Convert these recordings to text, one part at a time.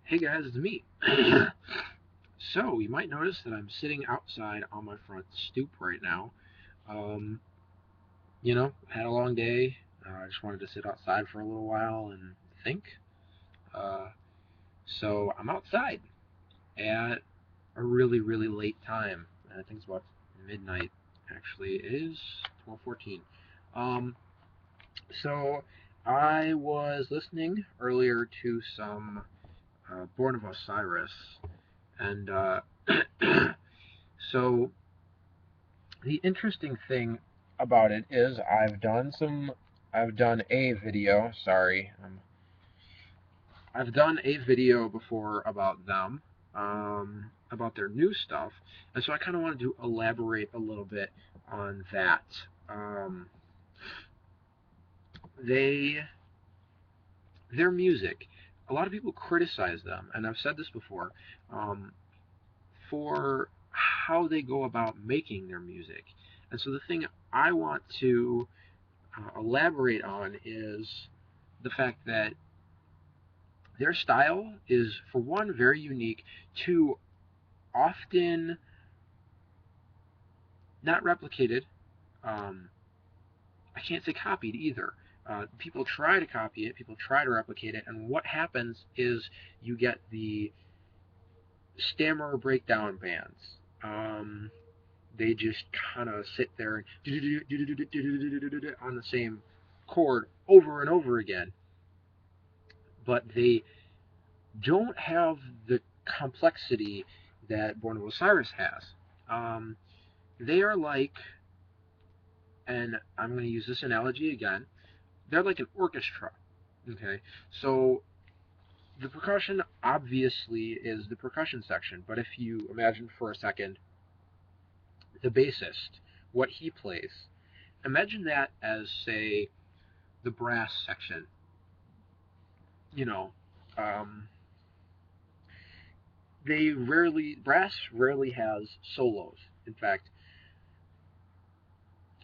Hey guys, it's me. So, you might notice that I'm sitting outside on my front stoop right now. Um, had a long day. I just wanted to sit outside for a little while and think. Uh, so, I'm outside at a really, really late time. I think it's about midnight, actually. It is 12:14. Um, so, I was listening earlier to some Born of Osiris, and so the interesting thing about it is I've done a video, sorry, I've done a video before about them, about their new stuff, and so I kind of wanted to elaborate a little bit on that. Um, they, their music, a lot of people criticize them, and I've said this before, um, for how they go about making their music. And so the thing I want to elaborate on is the fact that their style is, for one, very unique, two, often not replicated. Um, I can't say copied either. People try to copy it, people try to replicate it, and what happens is you get the stammer breakdown bands. They just kind of sit there on the same chord over and over again, but they don't have the complexity that Born of Osiris has. Um, they are like, and I'm going to use this analogy again, they're like an orchestra. Okay, so the percussion obviously is the percussion section, but if you imagine for a second the bassist, what he plays, imagine that as, say, the brass section. You know, um, brass rarely has solos. In fact,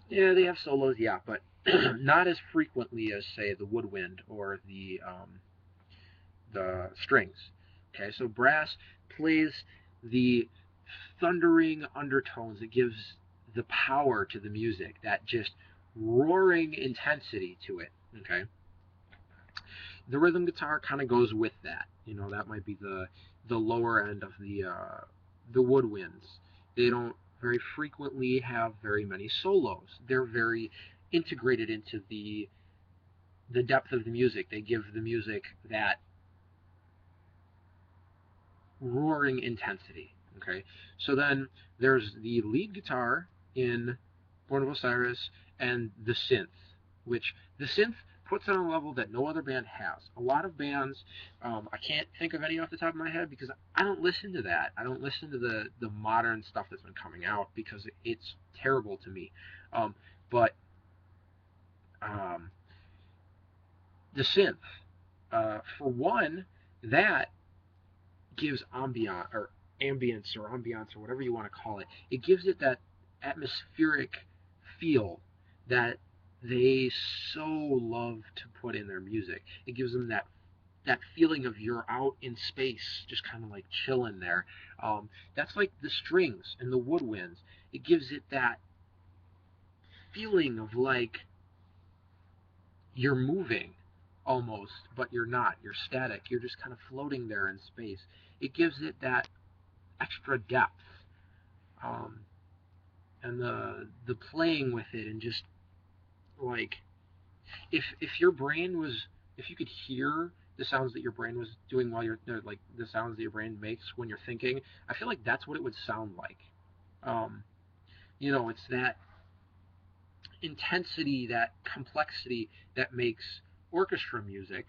yeah, they have solos, yeah, but not as frequently as, say, the woodwind or the strings. Okay, so brass plays the thundering undertones. It gives the power to the music, that just roaring intensity to it. Okay, the rhythm guitar kind of goes with that. That might be the lower end of the woodwinds. They don't very frequently have very many solos. They're very integrated into the depth of the music. They give the music that roaring intensity. Okay, so then there's the lead guitar in Born of Osiris and the synth, which the synth puts it on a level that no other band has. A lot of bands, I can't think of any off the top of my head because I don't listen to that. I don't listen to the modern stuff that's been coming out because it's terrible to me. But um, the synth, for one, that gives ambience or whatever you want to call it. It gives it that atmospheric feel that they so love to put in their music. It gives them that feeling of you're out in space, just kind of like chilling there. That's like the strings and the woodwinds. It gives it that feeling of like you're moving almost, but you're not. You're static. You're just kind of floating there in space. It gives it that extra depth, um, and the playing with it, and just like if your brain was, if you could hear the sounds that your brain was doing while you're like the sounds that your brain makes when you're thinking, I feel like that's what it would sound like. um, it's that intensity, that complexity that makes orchestra music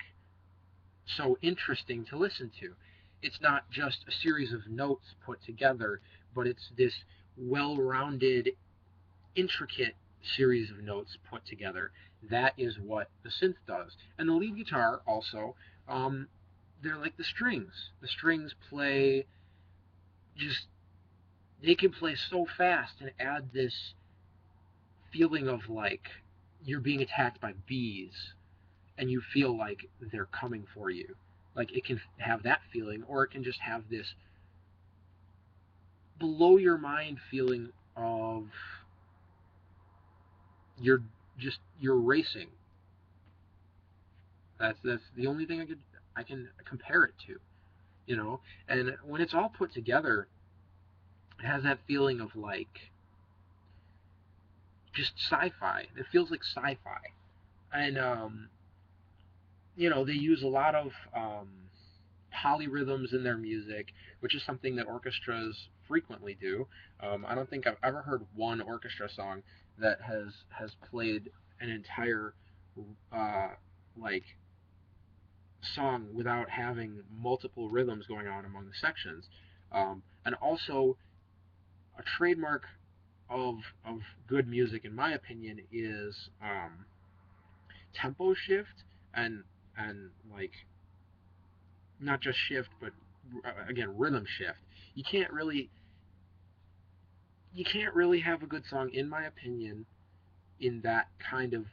so interesting to listen to. It's not just a series of notes put together, but it's this well-rounded, intricate series of notes put together. That is what the synth does. And the lead guitar also, um, they're like the strings. The strings play just, they can play so fast and add this feeling of like you're being attacked by bees and you feel like they're coming for you. Like it can have that feeling, or it can just have this below your mind feeling of you're you're racing. That's the only thing I can compare it to, you know. And when it's all put together, it has that feeling of like just sci-fi. It feels like sci-fi, and you know, they use a lot of polyrhythms in their music, which is something that orchestras frequently do. I don't think I've ever heard one orchestra song that has played an entire uh, like song without having multiple rhythms going on among the sections. And also, a trademark of good music, in my opinion, is tempo shift and like not just shift, but again rhythm shift. You can't really you can't really have a good song, in my opinion, in that kind of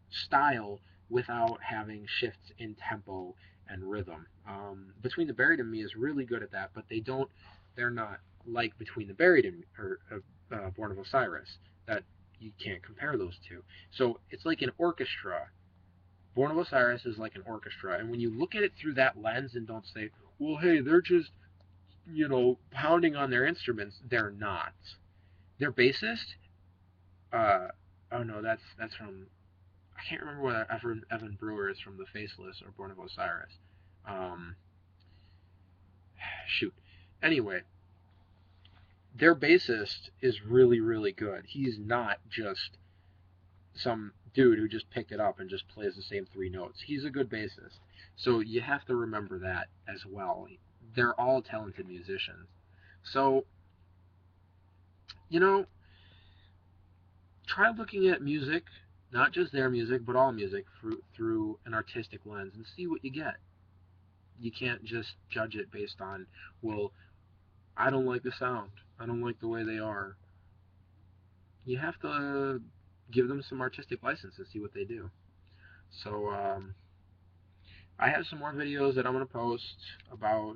style without having shifts in tempo and rhythm. Between the Buried and Me is really good at that, but they're not like Between the Buried and Me, or Born of Osiris. That you can't compare those two. So it's like an orchestra. Born of Osiris is like an orchestra, and when you look at it through that lens and don't say, well, hey, they're just, you know, pounding on their instruments, they're not. Their bassist, uh, oh no, that's from, I can't remember whether Evan Brewer is from The Faceless or Born of Osiris. Um, shoot. Anyway, their bassist is really, really good. He's not just some dude who just picked it up and just plays the same three notes. He's a good bassist. So you have to remember that as well. They're all talented musicians. So, you know, try looking at music, not just their music, but all music through an artistic lens and see what you get. You can't just judge it based on, well, I don't like the sound. I don't like the way they are. You have to give them some artistic license and see what they do. So I have some more videos that I'm gonna post about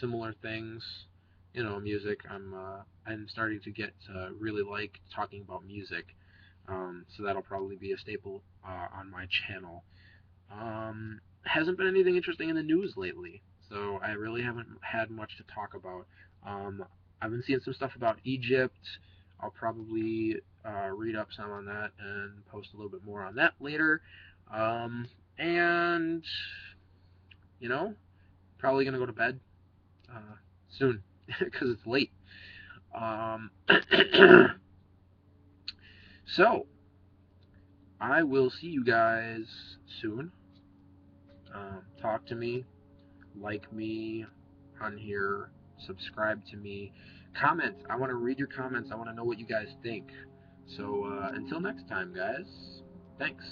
similar things. You know, music. I'm starting to get to really like talking about music. So that'll probably be a staple on my channel. Hasn't been anything interesting in the news lately, so I really haven't had much to talk about. Um, I've been seeing some stuff about Egypt. I'll probably read up some on that and post a little bit more on that later. And you know, probably gonna go to bed soon because it's late. Um, so I will see you guys soon. Talk to me, like me on here, subscribe to me, comment. I want to read your comments. I want to know what you guys think. So until next time, guys, thanks.